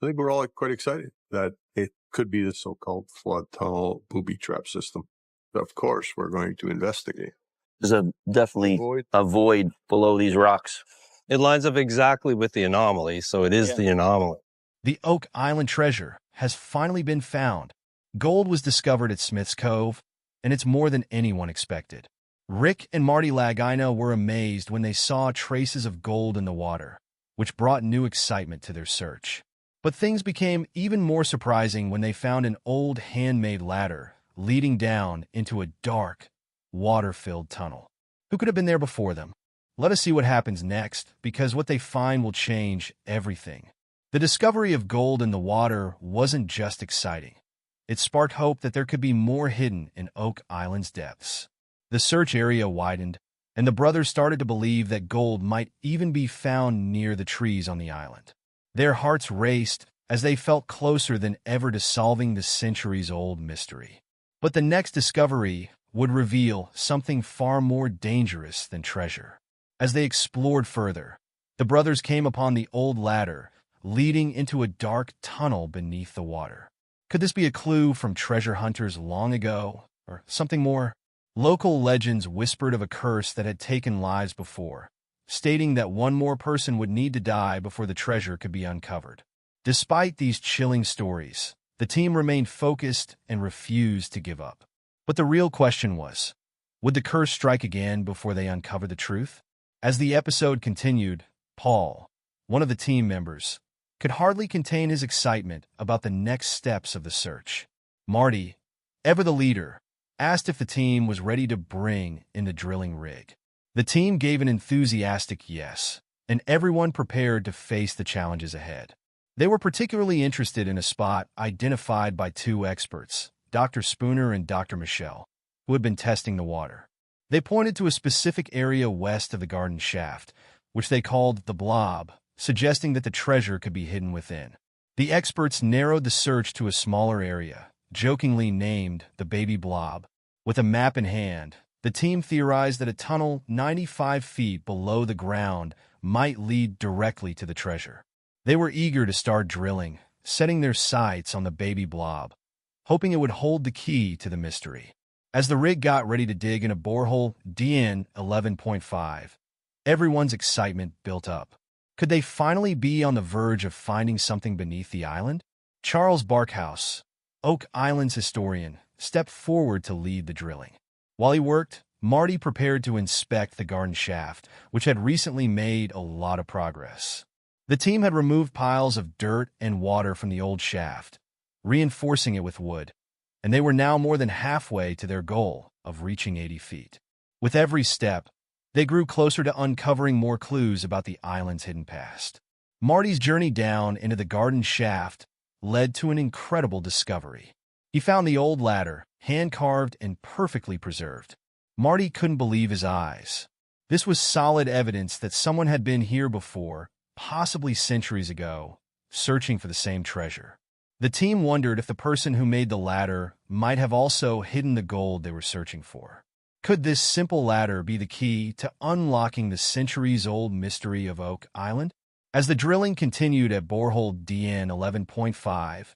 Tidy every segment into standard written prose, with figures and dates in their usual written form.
I think we're all quite excited that it could be the so-called flood tunnel booby trap system. Of course, we're going to investigate. There's definitely a void below these rocks. It lines up exactly with the anomaly, so it is the anomaly. The Oak Island treasure has finally been found. Gold was discovered at Smith's Cove, and it's more than anyone expected. Rick and Marty Lagina were amazed when they saw traces of gold in the water, which brought new excitement to their search. But things became even more surprising when they found an old handmade ladder leading down into a dark, water-filled tunnel. Who could have been there before them? Let us see what happens next, because what they find will change everything. The discovery of gold in the water wasn't just exciting. It sparked hope that there could be more hidden in Oak Island's depths. The search area widened, and the brothers started to believe that gold might even be found near the trees on the island. Their hearts raced as they felt closer than ever to solving the centuries-old mystery. But the next discovery would reveal something far more dangerous than treasure. As they explored further, the brothers came upon the old ladder leading into a dark tunnel beneath the water. Could this be a clue from treasure hunters long ago, or something more? Local legends whispered of a curse that had taken lives before, stating that one more person would need to die before the treasure could be uncovered. Despite these chilling stories, the team remained focused and refused to give up. But the real question was, would the curse strike again before they uncovered the truth? As the episode continued, Paul, one of the team members, could hardly contain his excitement about the next steps of the search. Marty, ever the leader, asked if the team was ready to bring in the drilling rig. The team gave an enthusiastic yes, and everyone prepared to face the challenges ahead. They were particularly interested in a spot identified by two experts, Dr. Spooner and Dr. Michelle, who had been testing the water. They pointed to a specific area west of the garden shaft, which they called the Blob, suggesting that the treasure could be hidden within. The experts narrowed the search to a smaller area, jokingly named the Baby Blob. With a map in hand, the team theorized that a tunnel 95 feet below the ground might lead directly to the treasure. They were eager to start drilling, setting their sights on the Baby Blob, hoping it would hold the key to the mystery. As the rig got ready to dig in a borehole DN 11.5, everyone's excitement built up. Could they finally be on the verge of finding something beneath the island? Charles Barkhouse, Oak Island's historian, stepped forward to lead the drilling. While he worked, Marty prepared to inspect the garden shaft, which had recently made a lot of progress. The team had removed piles of dirt and water from the old shaft, reinforcing it with wood, and they were now more than halfway to their goal of reaching 80 feet. With every step, they grew closer to uncovering more clues about the island's hidden past. Marty's journey down into the garden shaft led to an incredible discovery. He found the old ladder, hand-carved and perfectly preserved. Marty couldn't believe his eyes. This was solid evidence that someone had been here before, possibly centuries ago, searching for the same treasure. The team wondered if the person who made the ladder might have also hidden the gold they were searching for. Could this simple ladder be the key to unlocking the centuries-old mystery of Oak Island? As the drilling continued at borehole DN 11.5,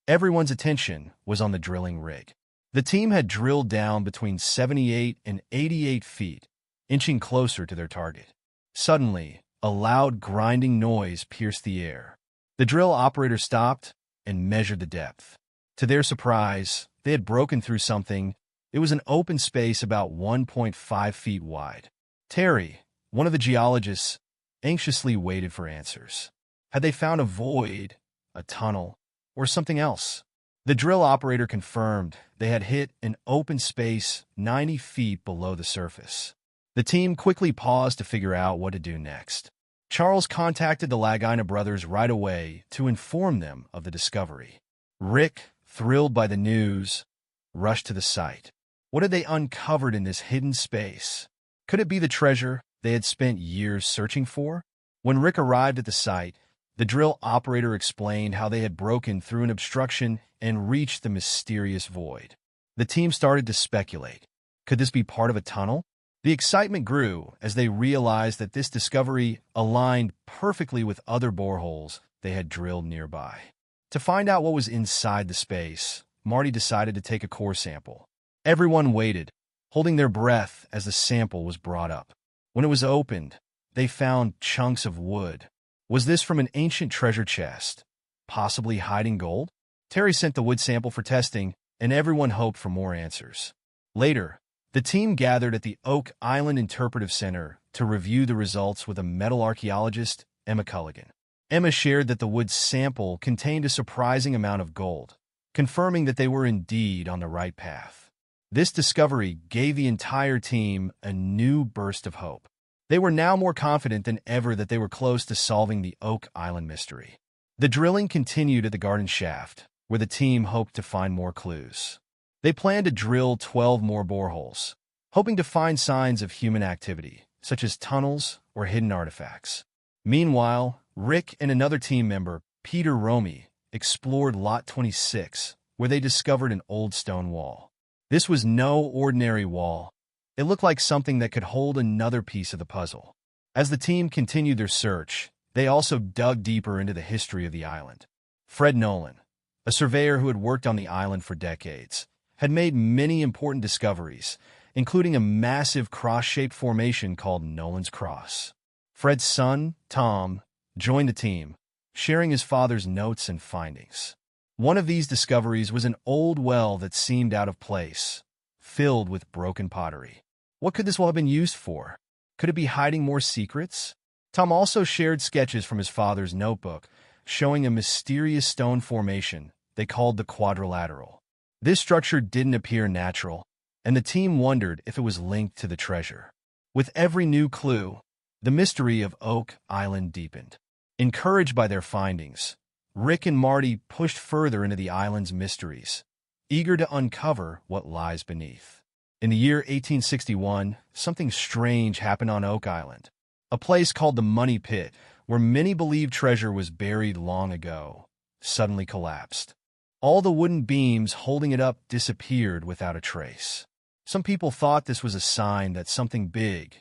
everyone's attention was on the drilling rig. The team had drilled down between 78 and 88 feet, inching closer to their target. Suddenly, a loud grinding noise pierced the air. The drill operator stopped and measured the depth. To their surprise, they had broken through something. It was an open space about 1.5 feet wide. Terry, one of the geologists, anxiously waited for answers. Had they found a void, a tunnel, or something else? The drill operator confirmed they had hit an open space 90 feet below the surface. The team quickly paused to figure out what to do next. Charles contacted the Lagina brothers right away to inform them of the discovery. Rick, thrilled by the news, rushed to the site. What had they uncovered in this hidden space? Could it be the treasure they had spent years searching for? When Rick arrived at the site, the drill operator explained how they had broken through an obstruction and reached the mysterious void. The team started to speculate. Could this be part of a tunnel? The excitement grew as they realized that this discovery aligned perfectly with other boreholes they they had drilled nearby. To find out what was inside the space, Marty decided to take a core sample. Everyone waited, holding their breath as the sample was brought up. When it was opened, they found chunks of wood. Was this from an ancient treasure chest, possibly hiding gold? Terry sent the wood sample for testing, and everyone hoped for more answers. Later, the team gathered at the Oak Island Interpretive Center to review the results with a metal archaeologist, Emma Culligan. Emma shared that the wood sample contained a surprising amount of gold, confirming that they were indeed on the right path. This discovery gave the entire team a new burst of hope. They were now more confident than ever that they were close to solving the Oak Island mystery. The drilling continued at the garden shaft, where the team hoped to find more clues. They planned to drill 12 more boreholes, hoping to find signs of human activity, such as tunnels or hidden artifacts. Meanwhile, Rick and another team member, Peter Romy, explored Lot 26, where they discovered an old stone wall. This was no ordinary wall. It looked like something that could hold another piece of the puzzle. As the team continued their search, they also dug deeper into the history of the island. Fred Nolan, a surveyor who had worked on the island for decades, had made many important discoveries, including a massive cross-shaped formation called Nolan's Cross. Fred's son, Tom, joined the team, sharing his father's notes and findings. One of these discoveries was an old well that seemed out of place, filled with broken pottery. What could this well have been used for? Could it be hiding more secrets? Tom also shared sketches from his father's notebook, showing a mysterious stone formation they called the quadrilateral. This structure didn't appear natural, and the team wondered if it was linked to the treasure. With every new clue, the mystery of Oak Island deepened. Encouraged by their findings, Rick and Marty pushed further into the island's mysteries, eager to uncover what lies beneath. In the year 1861, something strange happened on Oak Island, a place called the Money Pit, where many believed treasure was buried long ago, suddenly collapsed. All the wooden beams holding it up disappeared without a trace. Some people thought this was a sign that something big,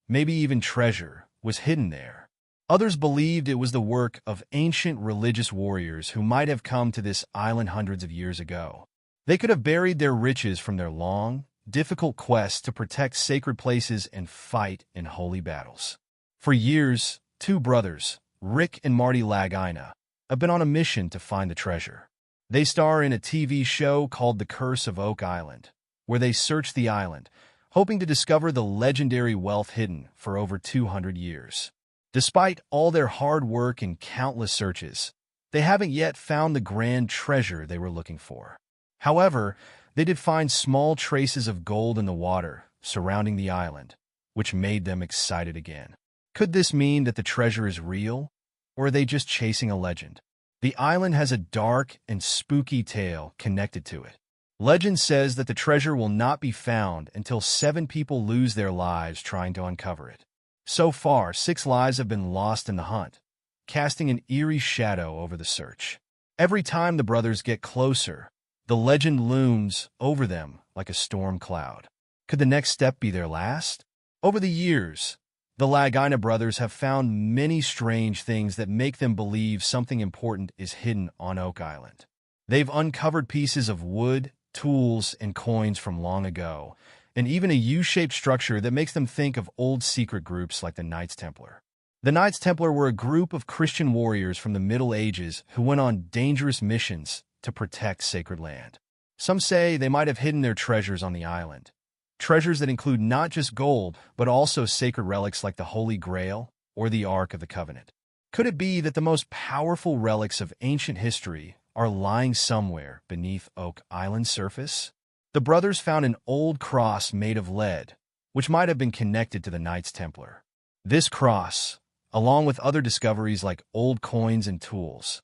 maybe even treasure, was hidden there. Others believed it was the work of ancient religious warriors who might have come to this island hundreds of years ago. They could have buried their riches from their long, difficult quest to protect sacred places and fight in holy battles. For years, two brothers, Rick and Marty Lagina, have been on a mission to find the treasure. They star in a TV show called The Curse of Oak Island, where they search the island, hoping to discover the legendary wealth hidden for over 200 years. Despite all their hard work and countless searches, they haven't yet found the grand treasure they were looking for. However, they did find small traces of gold in the water surrounding the island, which made them excited again. Could this mean that the treasure is real, or are they just chasing a legend? The island has a dark and spooky tale connected to it. Legend says that the treasure will not be found until 7 people lose their lives trying to uncover it. So far, 6 lives have been lost in the hunt, casting an eerie shadow over the search. Every time the brothers get closer, the legend looms over them like a storm cloud. Could the next step be their last? Over the years, the Lagina brothers have found many strange things that make them believe something important is hidden on Oak Island. They've uncovered pieces of wood, tools, and coins from long ago, and even a U-shaped structure that makes them think of old secret groups like the Knights Templar. The Knights Templar were a group of Christian warriors from the Middle Ages who went on dangerous missions to protect sacred land. Some say they might have hidden their treasures on the island. Treasures that include not just gold, but also sacred relics like the Holy Grail or the Ark of the Covenant. Could it be that the most powerful relics of ancient history are lying somewhere beneath Oak Island's surface? The brothers found an old cross made of lead, which might have been connected to the Knights Templar. This cross, along with other discoveries like old coins and tools,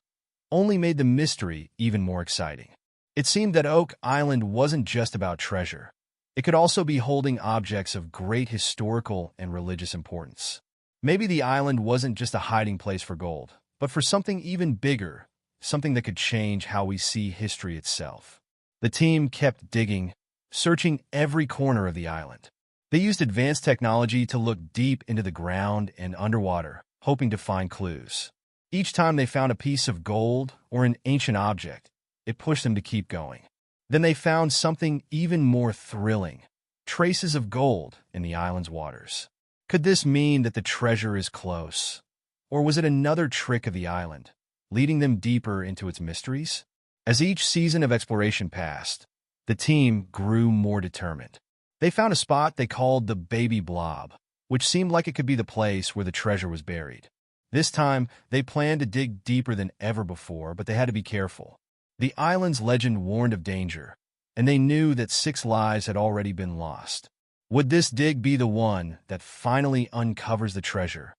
only made the mystery even more exciting. It seemed that Oak Island wasn't just about treasure. It could also be holding objects of great historical and religious importance. Maybe the island wasn't just a hiding place for gold, but for something even bigger, something that could change how we see history itself. The team kept digging, searching every corner of the island. They used advanced technology to look deep into the ground and underwater, hoping to find clues. Each time they found a piece of gold or an ancient object, it pushed them to keep going. Then they found something even more thrilling: traces of gold in the island's waters. Could this mean that the treasure is close? Or was it another trick of the island, leading them deeper into its mysteries? As each season of exploration passed, the team grew more determined. They found a spot they called the Baby Blob, which seemed like it could be the place where the treasure was buried. This time, they planned to dig deeper than ever before, but they had to be careful. The island's legend warned of danger, and they knew that 6 lives had already been lost. Would this dig be the one that finally uncovers the treasure?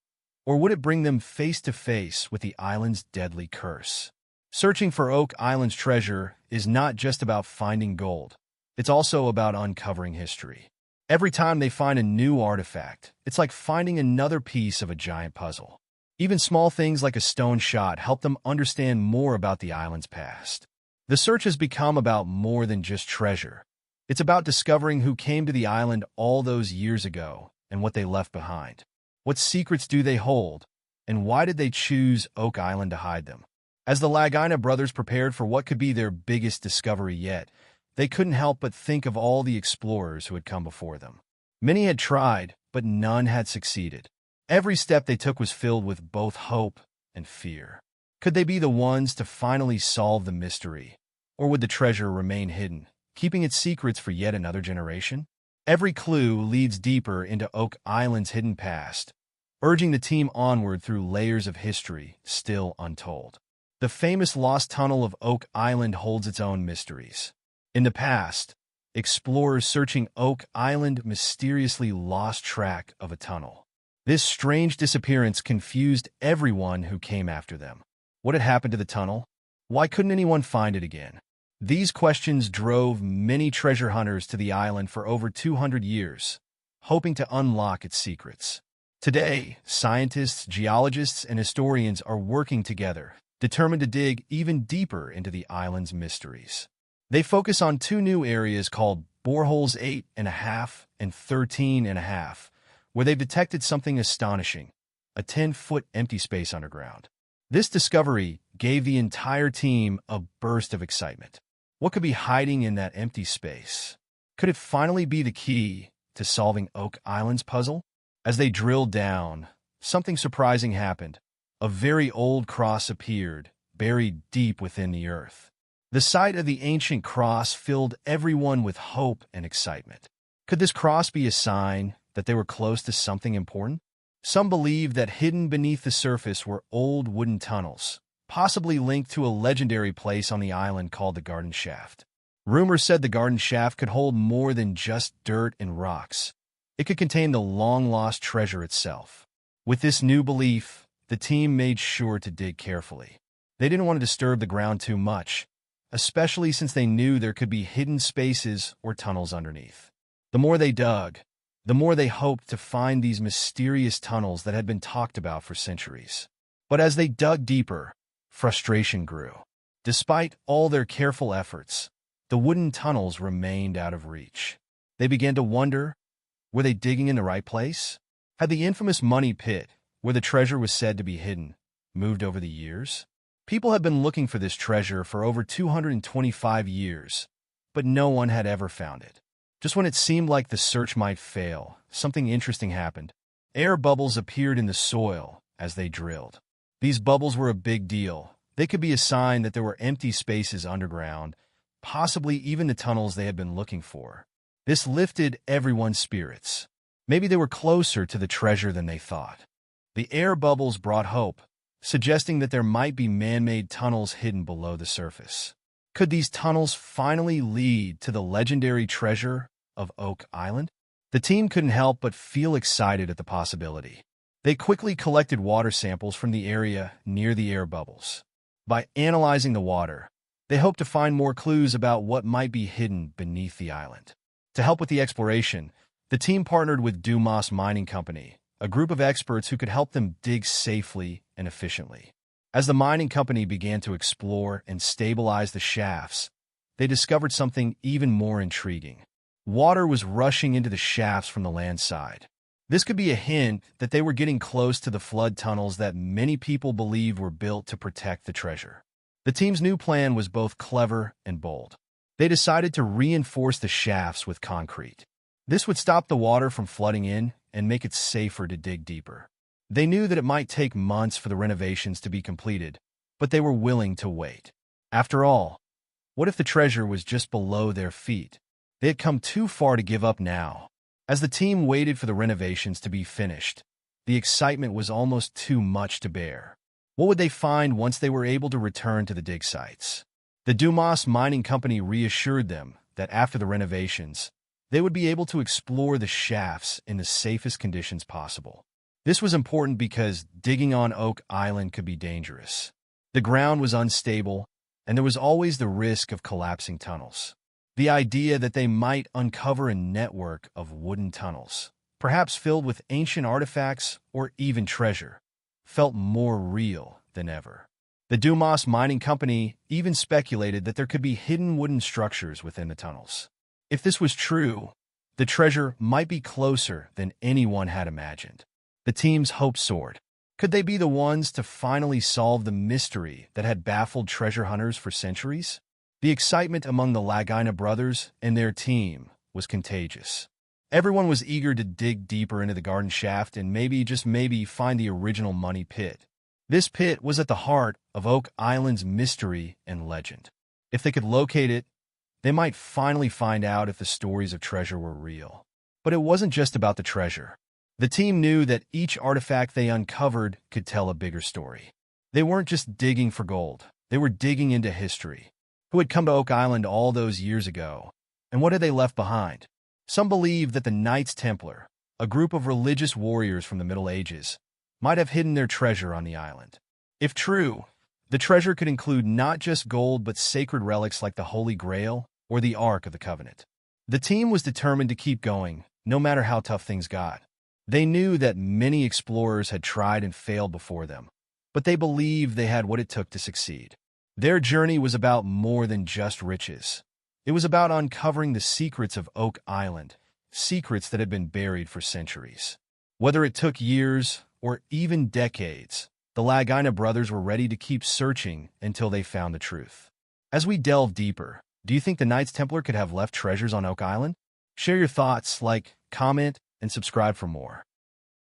Or would it bring them face to face with the island's deadly curse? Searching for Oak Island's treasure is not just about finding gold. It's also about uncovering history. Every time they find a new artifact, it's like finding another piece of a giant puzzle. Even small things like a stone shot help them understand more about the island's past. The search has become about more than just treasure. It's about discovering who came to the island all those years ago and what they left behind. What secrets do they hold, and why did they choose Oak Island to hide them? As the Lagina brothers prepared for what could be their biggest discovery yet, they couldn't help but think of all the explorers who had come before them. Many had tried, but none had succeeded. Every step they took was filled with both hope and fear. Could they be the ones to finally solve the mystery? Or would the treasure remain hidden, keeping its secrets for yet another generation? Every clue leads deeper into Oak Island's hidden past, urging the team onward through layers of history still untold. The famous lost tunnel of Oak Island holds its own mysteries. In the past, explorers searching Oak Island mysteriously lost track of a tunnel. This strange disappearance confused everyone who came after them. What had happened to the tunnel? Why couldn't anyone find it again? These questions drove many treasure hunters to the island for over 200 years, hoping to unlock its secrets. Today, scientists, geologists, and historians are working together, determined to dig even deeper into the island's mysteries. They focus on 2 new areas called Boreholes 8.5 and 13.5, where they've detected something astonishing: a 10-foot empty space underground. This discovery gave the entire team a burst of excitement. What could be hiding in that empty space? Could it finally be the key to solving Oak Island's puzzle? As they drilled down, something surprising happened. A very old cross appeared, buried deep within the earth. The sight of the ancient cross filled everyone with hope and excitement. Could this cross be a sign that they were close to something important? Some believed that hidden beneath the surface were old wooden tunnels, possibly linked to a legendary place on the island called the Garden Shaft. Rumors said the Garden Shaft could hold more than just dirt and rocks. It could contain the long-lost treasure itself. With this new belief, the team made sure to dig carefully. They didn't want to disturb the ground too much, especially since they knew there could be hidden spaces or tunnels underneath. The more they dug, the more they hoped to find these mysterious tunnels that had been talked about for centuries. But as they dug deeper, frustration grew. Despite all their careful efforts, the wooden tunnels remained out of reach. They began to wonder, were they digging in the right place? Had the infamous money pit, where the treasure was said to be hidden, moved over the years? People had been looking for this treasure for over 225 years, but no one had ever found it. Just when it seemed like the search might fail, something interesting happened. Air bubbles appeared in the soil as they drilled. These bubbles were a big deal. They could be a sign that there were empty spaces underground, possibly even the tunnels they had been looking for. This lifted everyone's spirits. Maybe they were closer to the treasure than they thought. The air bubbles brought hope, suggesting that there might be man-made tunnels hidden below the surface. Could these tunnels finally lead to the legendary treasure of Oak Island? The team couldn't help but feel excited at the possibility. They quickly collected water samples from the area near the air bubbles. By analyzing the water, they hoped to find more clues about what might be hidden beneath the island. To help with the exploration, the team partnered with Dumas Mining Company, a group of experts who could help them dig safely and efficiently. As the mining company began to explore and stabilize the shafts, they discovered something even more intriguing. Water was rushing into the shafts from the land side. This could be a hint that they were getting close to the flood tunnels that many people believe were built to protect the treasure. The team's new plan was both clever and bold. They decided to reinforce the shafts with concrete. This would stop the water from flooding in and make it safer to dig deeper. They knew that it might take months for the renovations to be completed, but they were willing to wait. After all, what if the treasure was just below their feet? They had come too far to give up now. As the team waited for the renovations to be finished, the excitement was almost too much to bear. What would they find once they were able to return to the dig sites? The Dumas Mining Company reassured them that after the renovations, they would be able to explore the shafts in the safest conditions possible. This was important because digging on Oak Island could be dangerous. The ground was unstable, and there was always the risk of collapsing tunnels. The idea that they might uncover a network of wooden tunnels, perhaps filled with ancient artifacts or even treasure, felt more real than ever. The Dumas Mining Company even speculated that there could be hidden wooden structures within the tunnels. If this was true, the treasure might be closer than anyone had imagined. The team's hopes soared. Could they be the ones to finally solve the mystery that had baffled treasure hunters for centuries? The excitement among the Lagina brothers and their team was contagious. Everyone was eager to dig deeper into the garden shaft and maybe, just maybe, find the original money pit. This pit was at the heart of Oak Island's mystery and legend. If they could locate it, they might finally find out if the stories of treasure were real. But it wasn't just about the treasure. The team knew that each artifact they uncovered could tell a bigger story. They weren't just digging for gold. They were digging into history. Who had come to Oak Island all those years ago? And what had they left behind? Some believe that the Knights Templar, a group of religious warriors from the Middle Ages, might have hidden their treasure on the island. If true, the treasure could include not just gold but sacred relics like the Holy Grail or the Ark of the Covenant. The team was determined to keep going, no matter how tough things got. They knew that many explorers had tried and failed before them, but they believed they had what it took to succeed. Their journey was about more than just riches. It was about uncovering the secrets of Oak Island, secrets that had been buried for centuries. Whether it took years or even decades, the Lagina brothers were ready to keep searching until they found the truth. As we delve deeper, do you think the Knights Templar could have left treasures on Oak Island? Share your thoughts, like, comment, and subscribe for more.